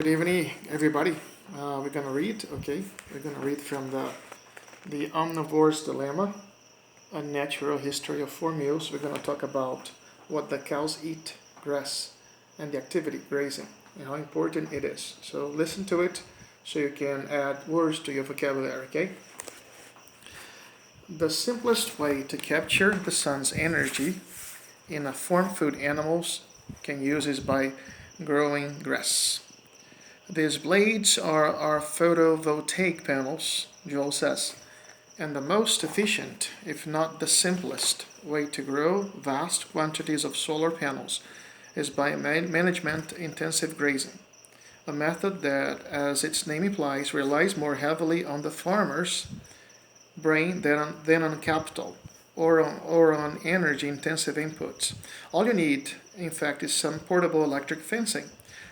Good evening, everybody. We're gonna read. Okay, we're gonna read from the Omnivore's Dilemma, a natural history of four meals. We're gonna talk about what the cows eat, grass, and the activity grazing, and how important it is. So listen to it, so you can add words to your vocabulary. Okay. The simplest way to capture the sun's energy in a farm food animals can use is by growing grass. These blades are our photovoltaic panels, Joel says, and the most efficient, if not the simplest, way to grow vast quantities of solar panels is by management-intensive grazing, a method that, as its name implies, relies more heavily on the farmer's brain than on capital or on energy-intensive inputs. All you need, in fact, is some portable electric fencing,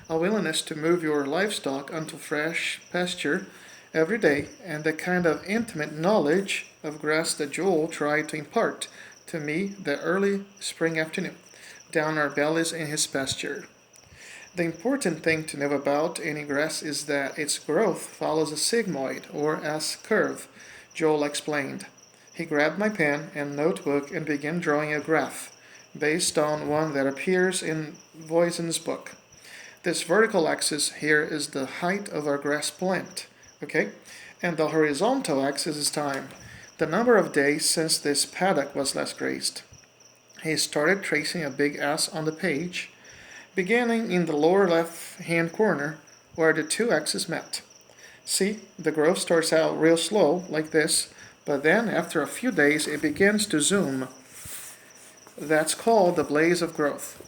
a willingness to move your livestock onto fresh pasture every day, and the kind of intimate knowledge of grass that Joel tried to impart to me the early spring afternoon, down our bellies in his pasture. The important thing to know about any grass is that its growth follows a sigmoid or S curve, Joel explained. He grabbed my pen and notebook and began drawing a graph based on one that appears in Voisin's book. This vertical axis here is the height of our grass plant, okay? And the horizontal axis is time, the number of days since this paddock was last grazed. He started tracing a big S on the page, beginning in the lower left-hand corner where the two axes met. See, the growth starts out real slow, like this, but then after a few days it begins to zoom. That's called the blaze of growth.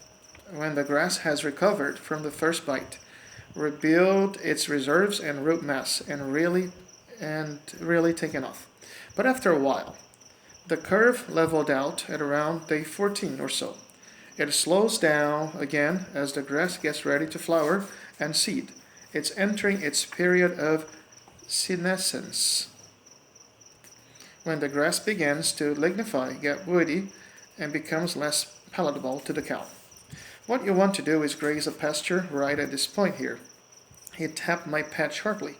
When the grass has recovered from the first bite, rebuild its reserves and root mass, and really taken off. But after a while, the curve leveled out at around day 14 or so. It slows down again as the grass gets ready to flower and seed. It's entering its period of senescence, when the grass begins to lignify, get woody, and becomes less palatable to the cow. What you want to do is graze a pasture right at this point here. He tapped my pad sharply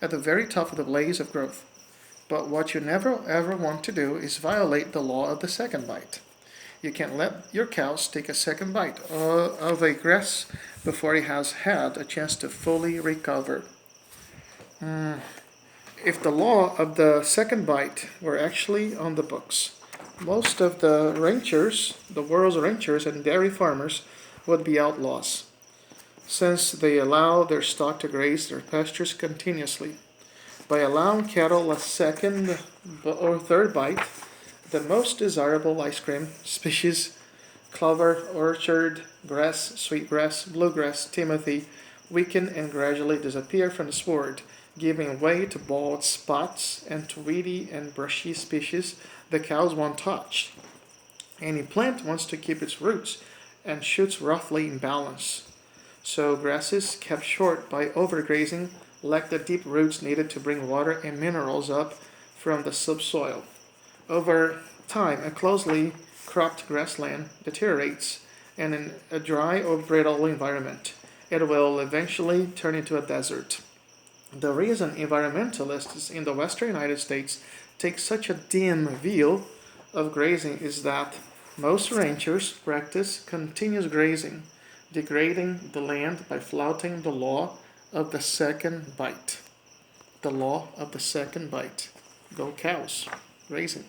at the very top of the blaze of growth. But what you never ever want to do is violate the law of the second bite. You can't let your cows take a second bite of a grass before it has had a chance to fully recover. If the law of the second bite were actually on the books, most of the ranchers, the world's ranchers and dairy farmers, would be outlaws, since they allow their stock to graze their pastures continuously. By allowing cattle a second or third bite, the most desirable ice cream species, clover, orchard, grass, sweetgrass, bluegrass, timothy, weaken and gradually disappear from the sward, giving way to bald spots and to weedy and brushy species the cows won't touch. Any plant wants to keep its roots and shoots roughly in balance. So grasses kept short by overgrazing lack the deep roots needed to bring water and minerals up from the subsoil. Over time, a closely cropped grassland deteriorates, and in a dry or brittle environment, it will eventually turn into a desert. The reason environmentalists in the western United States take such a dim view of grazing is that most ranchers practice continuous grazing, degrading the land by flouting the law of the second bite. The law of the second bite. Go cows, grazing.